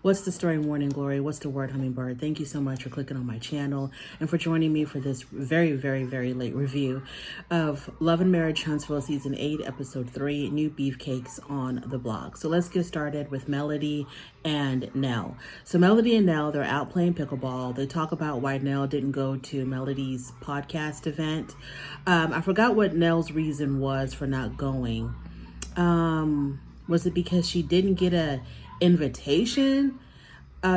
What's the story, Morning Glory? What's the word, Hummingbird? Thank you so much for clicking on my channel and for joining me for this very, very, very late review of Love and Marriage Huntsville Season 8, Episode 3, New Beefcakes on the blog. So let's get started with Melody and Nell. So Melody and Nell, they're out playing pickleball. They talk about why Nell didn't go to Melody's podcast event. I forgot what Nell's reason was for not going. Was it because she didn't get a invitation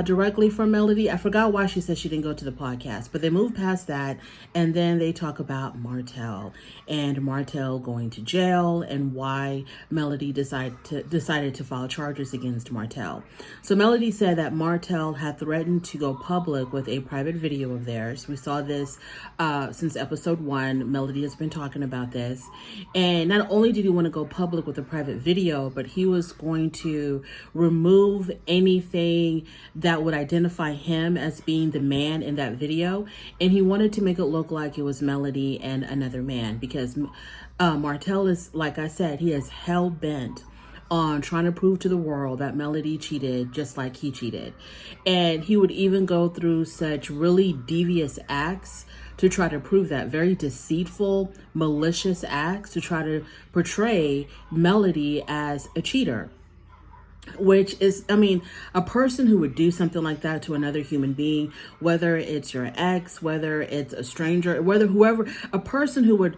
directly from Melody? I forgot why she said she didn't go to the podcast, but they move past that, and then they talk about Martell and Martell going to jail and why Melody decided to file charges against Martell. So Melody said that Martell had threatened to go public with a private video of theirs. We saw this since episode 1. Melody has been talking about this, and not only did he want to go public with a private video, but he was going to remove anything that would identify him as being the man in that video. And he wanted to make it look like it was Melody and another man, because Martell is, like I said, he is hell-bent on trying to prove to the world that Melody cheated just like he cheated. And he would even go through such really devious acts to try to prove that, very deceitful, malicious acts to try to portray Melody as a cheater. Which is, I mean, a person who would do something like that to another human being, whether it's your ex, whether it's a stranger, whether whoever, a person who would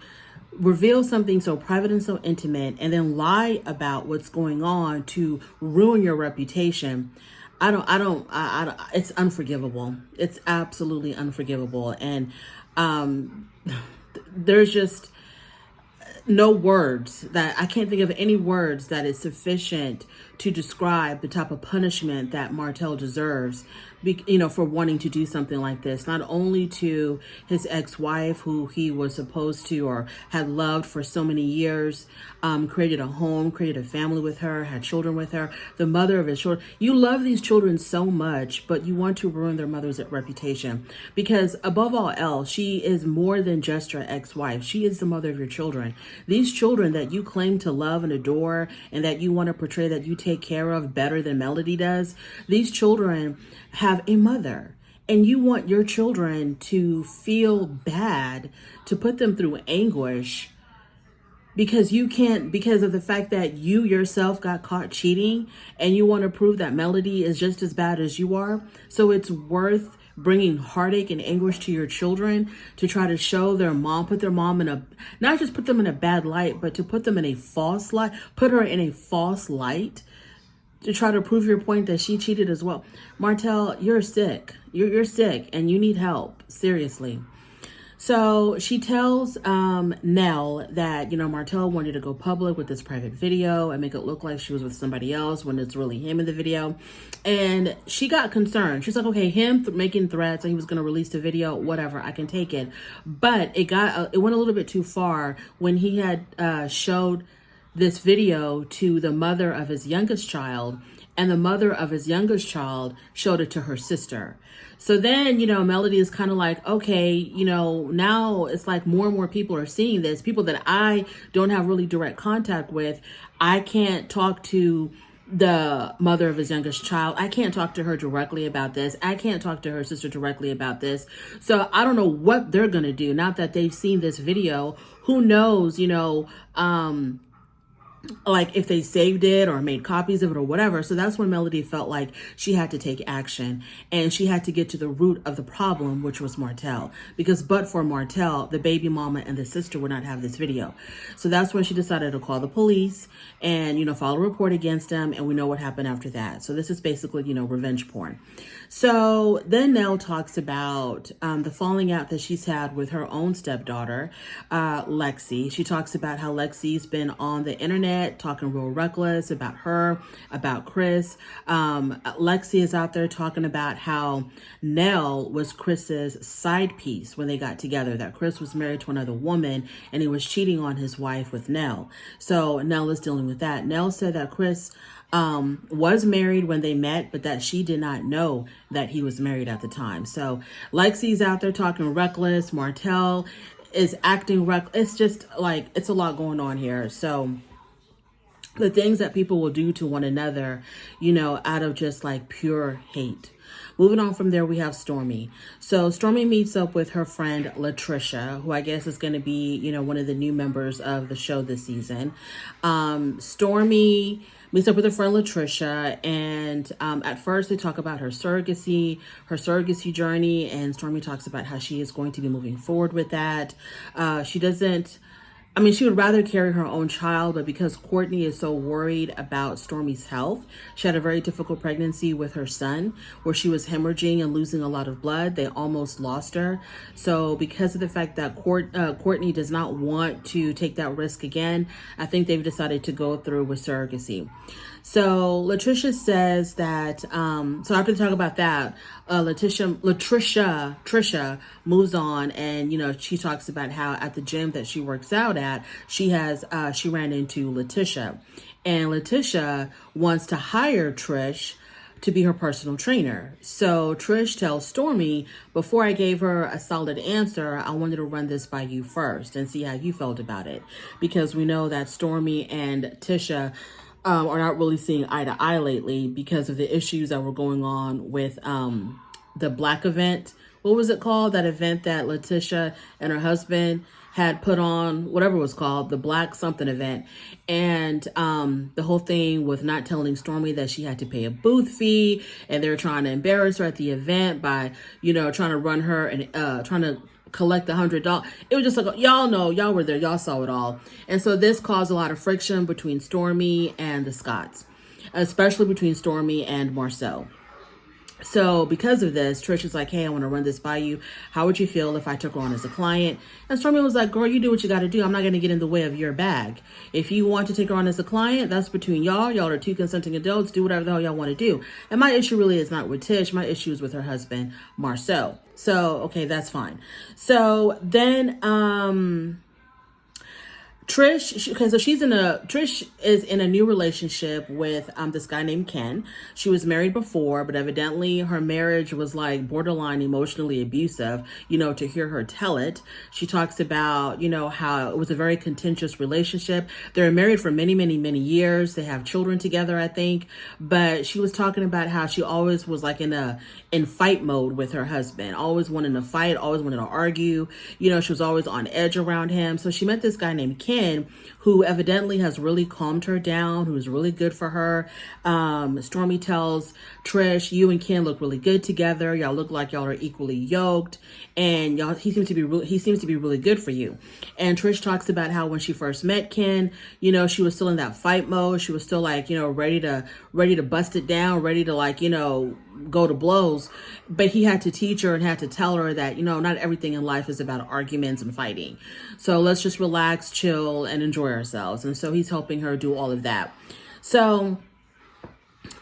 reveal something so private and so intimate and then lie about what's going on to ruin your reputation. It's unforgivable. It's absolutely unforgivable. And there's just no words that I can't think of any words that is sufficient to describe the type of punishment that Martell deserves, for wanting to do something like this, not only to his ex-wife, who he was supposed to or had loved for so many years, created a home, created a family with her, had children with her, the mother of his children. You love these children so much, but you want to ruin their mother's reputation, because above all else, she is more than just your ex-wife. She is the mother of your children. These children that you claim to love and adore and that you want to portray that you take care of better than Melody does, these children have a mother, and you want your children to feel bad, to put them through anguish because of the fact that you yourself got caught cheating, and you want to prove that Melody is just as bad as you are. So it's worth bringing heartache and anguish to your children to try to show their mom, put their mom in not just put them in a bad light, but to put them in a false light, put her in a false light, to try to prove your point that she cheated as well. Martell, you're sick. You're sick and you need help. Seriously. So she tells Nell that, Martell wanted to go public with this private video and make it look like she was with somebody else when it's really him in the video. And she got concerned. She's like, okay, him making threats and he was going to release the video, whatever, I can take it. But it went a little bit too far when he had showed this video to the mother of his youngest child, and the mother of his youngest child showed it to her sister. So then, Melody is kind of like, okay, now it's like more and more people are seeing this. People that I don't have really direct contact with. I can't talk to the mother of his youngest child. I can't talk to her directly about this. I can't talk to her sister directly about this. So I don't know what they're going to do now that they've seen this video. Who knows, like if they saved it or made copies of it or whatever. So that's when Melody felt like she had to take action, and she had to get to the root of the problem, which was Martell, because but for Martell, the baby mama and the sister would not have this video. So that's when she decided to call the police and, file a report against them. And we know what happened after that. So this is basically, revenge porn. So then Nell talks about the falling out that she's had with her own stepdaughter, Lexi. She talks about how Lexi's been on the internet talking real reckless about her, about Chris. Lexi is out there talking about how Nell was Chris's side piece when they got together, that Chris was married to another woman and he was cheating on his wife with Nell. So Nell is dealing with that. Nell said that Chris was married when they met, but that she did not know that he was married at the time. So Lexi's out there talking reckless. Martell is acting reckless. It's just like, it's a lot going on here. So the things that people will do to one another, out of just like pure hate. Moving on from there, we have Stormy. So Stormy meets up with her friend Latricia, who I guess is going to be, one of the new members of the show this season. Stormy meets up with her friend Latricia, and at first they talk about her surrogacy journey, and Stormy talks about how she is going to be moving forward with that. She would rather carry her own child, but because Courtney is so worried about Stormy's health, she had a very difficult pregnancy with her son where she was hemorrhaging and losing a lot of blood. They almost lost her. So because of the fact that Courtney does not want to take that risk again, I think they've decided to go through with surrogacy. So Latricia says that, so after they talk about that, Trisha moves on, and, she talks about how at the gym that she works out at, she ran into Letitia, and Letitia wants to hire Trish to be her personal trainer. So Trish tells Stormy, before I gave her a solid answer, I wanted to run this by you first and see how you felt about it, because we know that Stormy and Tisha are not really seeing eye to eye lately because of the issues that were going on with the Black event. What was it called? That event that Letitia and her husband had put on, whatever it was called, the Black something event. And the whole thing with not telling Stormy that she had to pay a booth fee, and they were trying to embarrass her at the event by, trying to run her and trying to collect $100. It was just like, y'all were there, y'all saw it all. And so this caused a lot of friction between Stormy and the Scotts, especially between Stormy and Marcel. So because of this, Trish was like, hey, I want to run this by you. How would you feel if I took her on as a client? And Stormy was like, girl, you do what you got to do. I'm not going to get in the way of your bag. If you want to take her on as a client, that's between y'all. Y'all are two consenting adults. Do whatever the hell y'all want to do. And my issue really is not with Tish. My issue is with her husband, Marcel. So, okay, that's fine. So then, Trish is in a new relationship with this guy named Ken. She was married before, but evidently her marriage was like borderline emotionally abusive, to hear her tell it. She talks about, how it was a very contentious relationship. They were married for many, many, many years. They have children together, I think. But she was talking about how she always was like in fight mode with her husband, always wanting to fight, always wanted to argue. She was always on edge around him. So she met this guy named Ken, who evidently has really calmed her down, who's really good for her. Stormy tells Trish, you and Ken look really good together. Y'all look like y'all are equally yoked, and he seems to be really good for you. And Trish talks about how when she first met Ken, she was still in that fight mode. She was still like, ready to bust it down, ready to go to blows, but he had to teach her and had to tell her that, not everything in life is about arguments and fighting. So let's just relax, chill, and enjoy ourselves. And so he's helping her do all of that. So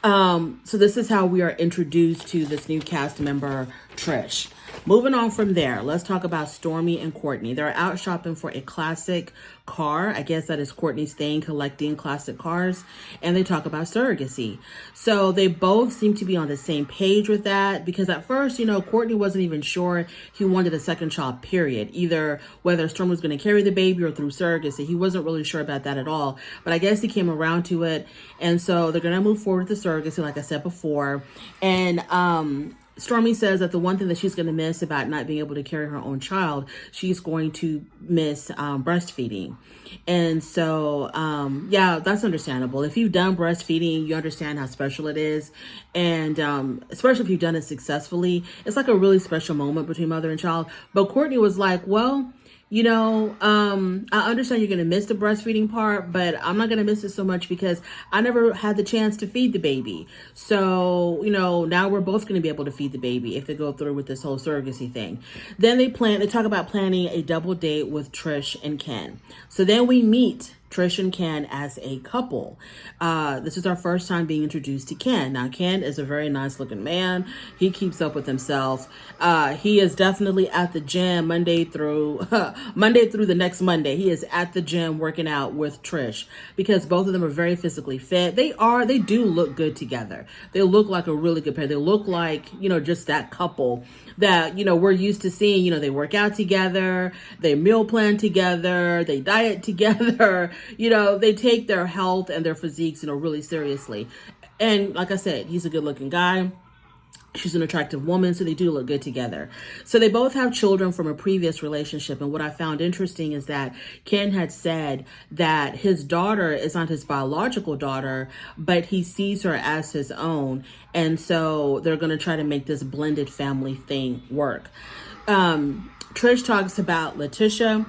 this is how we are introduced to this new cast member, Trish. Moving on from there, let's talk about Stormy and Courtney. They're out shopping for a classic car. I guess that is Courtney's thing, collecting classic cars. And they talk about surrogacy. So they both seem to be on the same page with that, because at first, Courtney wasn't even sure he wanted a second child, period. Either whether Stormy was going to carry the baby or through surrogacy. He wasn't really sure about that at all. But I guess he came around to it. And so they're going to move forward with the surrogacy, like I said before. And Stormy says that the one thing that she's going to miss about not being able to carry her own child, she's going to miss breastfeeding. And so, that's understandable. If you've done breastfeeding, you understand how special it is. And especially if you've done it successfully, it's like a really special moment between mother and child. But Courtney was like, well, I understand you're going to miss the breastfeeding part, but I'm not going to miss it so much because I never had the chance to feed the baby. So, now we're both going to be able to feed the baby if they go through with this whole surrogacy thing. Then they talk about planning a double date with Trish and Ken. So then we meet Trish and Ken as a couple. This is our first time being introduced to Ken. Now, Ken is a very nice looking man. He keeps up with himself. He is definitely at the gym Monday through the next Monday. He is at the gym working out with Trish because both of them are very physically fit. They do look good together. They look like a really good pair. They look like, just that couple that, we're used to seeing. They work out together, they meal plan together, they diet together. they take their health and their physiques, really seriously. And like I said, he's a good looking guy. She's an attractive woman, so they do look good together. So they both have children from a previous relationship. And what I found interesting is that Ken had said that his daughter is not his biological daughter, but he sees her as his own. And so they're going to try to make this blended family thing work. Trish talks about Letitia.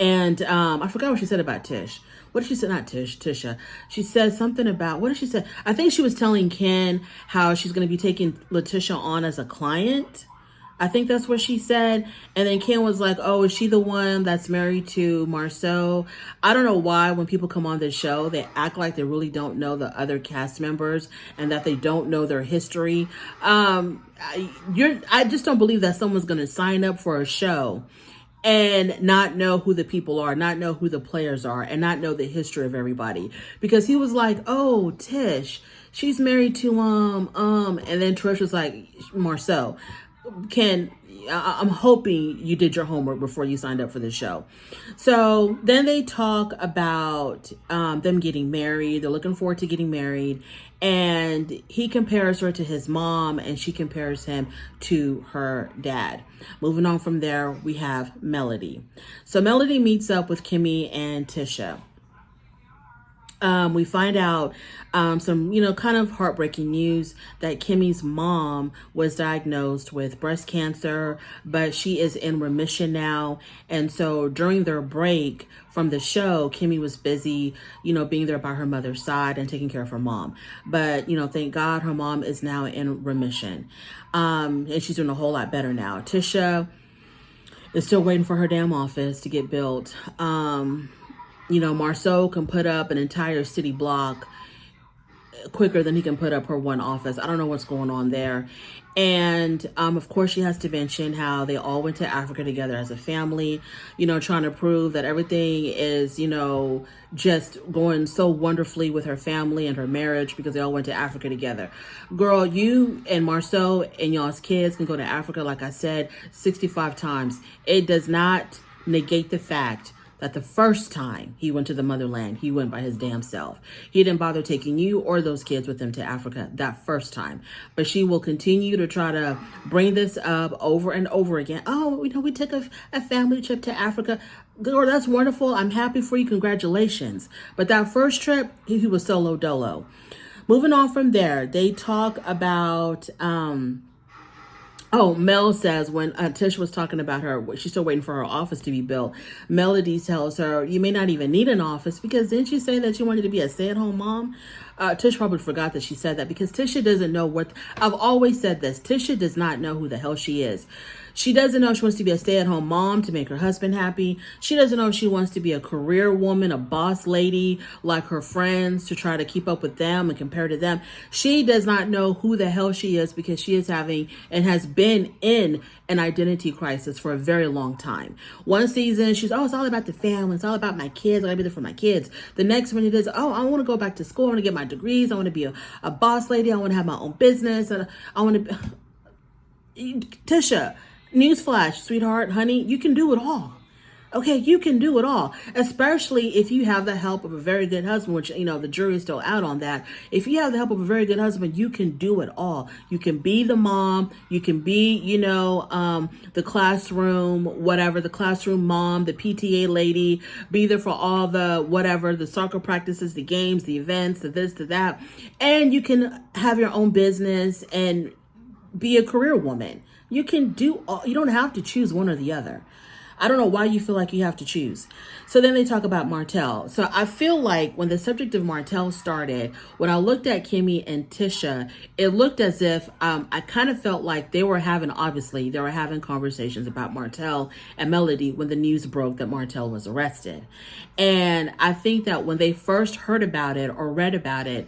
And I forgot what she said about Tish. What did she say? Not Tish, Tisha. She said something about, what did she say? I think she was telling Ken how she's going to be taking Letitia on as a client. I think that's what she said. And then Ken was like, oh, is she the one that's married to Marceau? I don't know why when people come on this show, they act like they really don't know the other cast members and that they don't know their history. I just don't believe that someone's going to sign up for a show and not know who the people are, not know who the players are, and not know the history of everybody. Because he was like, oh, Tish, she's married to, and then Trish was like, Marceau. Ken, I'm hoping you did your homework before you signed up for the show. So then they talk about them getting married. They're looking forward to getting married. And he compares her to his mom, and she compares him to her dad. Moving on from there, we have Melody. So Melody meets up with Kimmy and Tisha. We find out some, kind of heartbreaking news that Kimmy's mom was diagnosed with breast cancer, but she is in remission now. And so during their break from the show, Kimmy was busy, being there by her mother's side and taking care of her mom. But, thank God her mom is now in remission. And she's doing a whole lot better now. Tisha is still waiting for her damn office to get built. Marceau can put up an entire city block quicker than he can put up her one office. I don't know what's going on there. And, of course, she has to mention how they all went to Africa together as a family, trying to prove that everything is, just going so wonderfully with her family and her marriage because they all went to Africa together. Girl, you and Marceau and y'all's kids can go to Africa, like I said, 65 times. It does not negate the fact that the first time he went to the motherland, he went by his damn self. He didn't bother taking you or those kids with him to Africa that first time. But she will continue to try to bring this up over and over again. Oh, we took a family trip to Africa. Girl, that's wonderful. I'm happy for you. Congratulations. But that first trip, he was solo dolo. Moving on from there, they talk about... Mel says when Tish was talking about her, she's still waiting for her office to be built. Melody tells her, you may not even need an office because didn't you say that you wanted to be a stay-at-home mom? Tish probably forgot that she said that because Tisha doesn't know I've always said this. Tisha does not know who the hell she is. She doesn't know she wants to be a stay-at-home mom to make her husband happy. She doesn't know if she wants to be a career woman, a boss lady like her friends to try to keep up with them and compare to them. She does not know who the hell she is because she is having and has been in an identity crisis for a very long time. One season, she's, it's all about the family. It's all about my kids. I gotta be there for my kids. The next one, it is, I want to go back to school. I want to get my degrees. I want to be a boss lady. I want to have my own business. And I want to Tisha, newsflash, sweetheart, honey, you can do it all. Okay, you can do it all, especially if you have the help of a very good husband, which, the jury is still out on that. If you have the help of a very good husband, you can do it all. You can be the mom. You can be, the classroom, whatever, the classroom mom, the PTA lady, be there for all the whatever, the soccer practices, the games, the events, the this, the that. And you can have your own business and be a career woman. You can do all, you don't have to choose one or the other. I don't know why you feel like you have to choose. So then they talk about Martell. So I feel like when the subject of Martell started, when I looked at Kimmy and Tisha, it looked as if I kind of felt like they were having conversations about Martell and Melody when the news broke that Martell was arrested. And I think that when they first heard about it or read about it,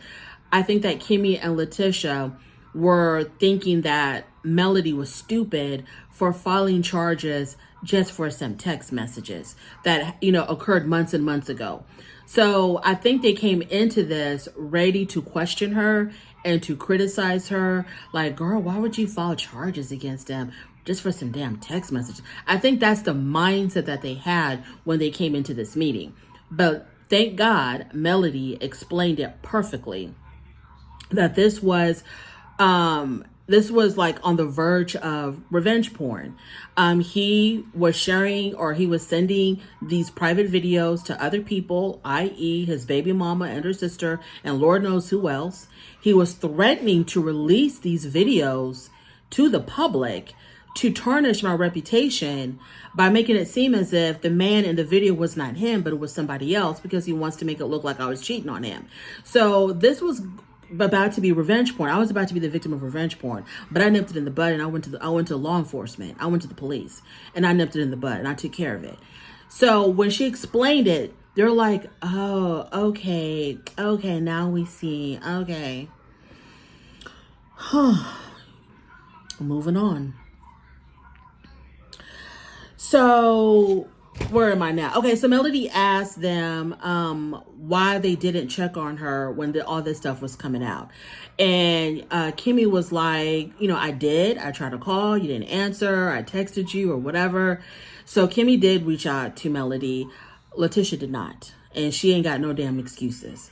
I think that Kimmy and Letitia were thinking that Melody was stupid for filing charges just for some text messages that, occurred months and months ago. So I think they came into this ready to question her and to criticize her. Like, girl, why would you file charges against them just for some damn text messages? I think that's the mindset that they had when they came into this meeting. But thank God Melody explained it perfectly, that this was like on the verge of revenge porn. He was sharing, or he was sending these private videos to other people, i.e. his baby mama and her sister, and Lord knows who else. He was threatening to release these videos to the public to tarnish my reputation by making it seem as if the man in the video was not him, but it was somebody else, because he wants to make it look like I was cheating on him. So this was about to be revenge porn. I was about to be the victim of revenge porn, but I nipped it in the bud, and I went to law enforcement. I went to the police, and I nipped it in the bud, and I took care of it. So when she explained it, they're like, "Oh, okay, now we see. Okay, moving on." So where am I now? Okay, so Melody asked them why they didn't check on her when all this stuff was coming out. And Kimmy was like, I did. I tried to call. You didn't answer. I texted you or whatever. So Kimmy did reach out to Melody. Letitia did not. And she ain't got no damn excuses.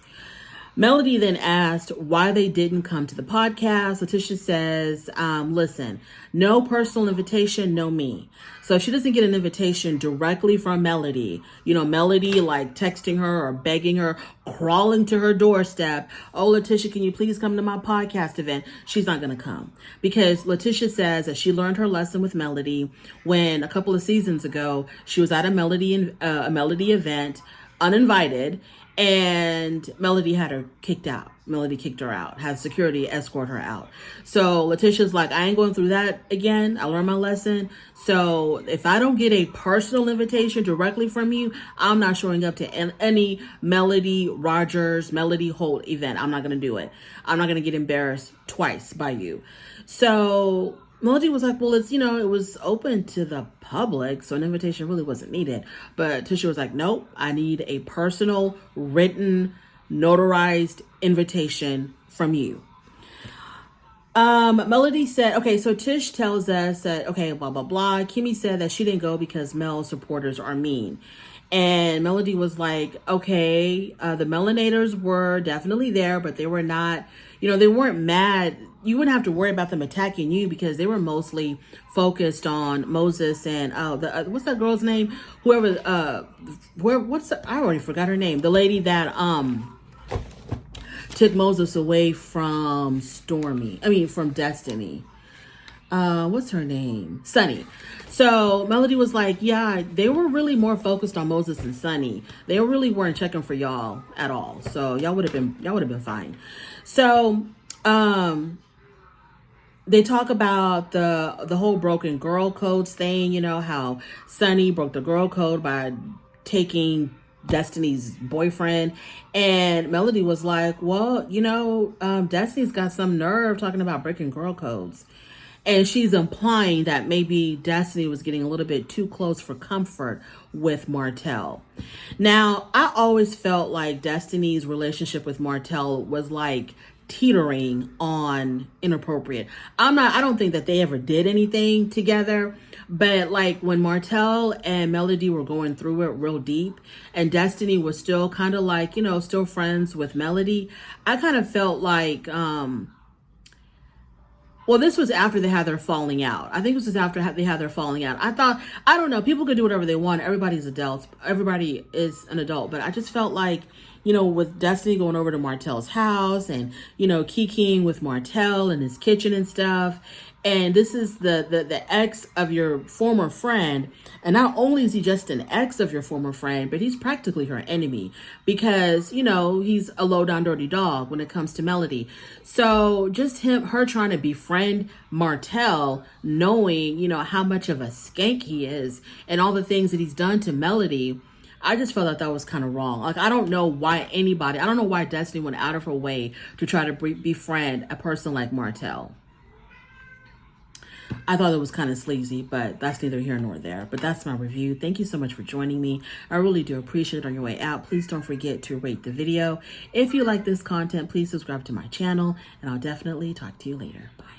Melody then asked why they didn't come to the podcast. Letitia says, listen, no personal invitation, no me. So if she doesn't get an invitation directly from Melody, Melody like texting her or begging her, crawling to her doorstep, "Oh, Letitia, can you please come to my podcast event?" She's not going to come, because Letitia says that she learned her lesson with Melody when a couple of seasons ago, she was at a Melody event, uninvited, and Melody had her kicked out. Melody kicked her out, had security escort her out. So Letitia's like, I ain't going through that again. I learned my lesson. So if I don't get a personal invitation directly from you, I'm not showing up to any Melody Rogers, Melody Holt event. I'm not going to do it. I'm not going to get embarrassed twice by you. So Melody was like, well, it's, it was open to the public, so an invitation really wasn't needed. But Tisha was like, nope, I need a personal, written, notarized invitation from you. Melody said, okay, so Tish tells us that, okay, blah, blah, blah. Kimmy said that she didn't go because Mel supporters are mean. And Melody was like, okay, the Melanators were definitely there, but they were not, they weren't mad. You wouldn't have to worry about them attacking you, because they were mostly focused on Moses and, what's that girl's name? I already forgot her name. The lady that, took Moses away from from Destiny. What's her name? Sunny. So Melody was like, yeah, they were really more focused on Moses and Sunny. They really weren't checking for y'all at all. So y'all would have been fine. So, they talk about the whole broken girl codes thing, how Sunny broke the girl code by taking Destiny's boyfriend. And Melody was like, well, Destiny's got some nerve talking about breaking girl codes. And she's implying that maybe Destiny was getting a little bit too close for comfort with Martell. Now, I always felt like Destiny's relationship with Martell was like teetering on inappropriate. I don't think that they ever did anything together, but like when Martell and Melody were going through it real deep, and Destiny was still kind of like, still friends with Melody, I kind of felt like, well, this was after they had their falling out. I think this was after they had their falling out. I don't know, people could do whatever they want. Everybody's adults. Everybody is an adult. But I just felt like, with Destiny going over to Martell's house and, kikiing with Martell in his kitchen and stuff. And this is the ex of your former friend. And not only is he just an ex of your former friend, but he's practically her enemy, because, he's a low down dirty dog when it comes to Melody. So just her trying to befriend Martell, knowing, how much of a skank he is and all the things that he's done to Melody, I just felt that was kind of wrong. Like, I don't know why Destiny went out of her way to try to befriend a person like Martell. I thought it was kind of sleazy, but that's neither here nor there. But that's my review. Thank you so much for joining me. I really do appreciate it. On your way out, please don't forget to rate the video. If you like this content, please subscribe to my channel, and I'll definitely talk to you later. Bye.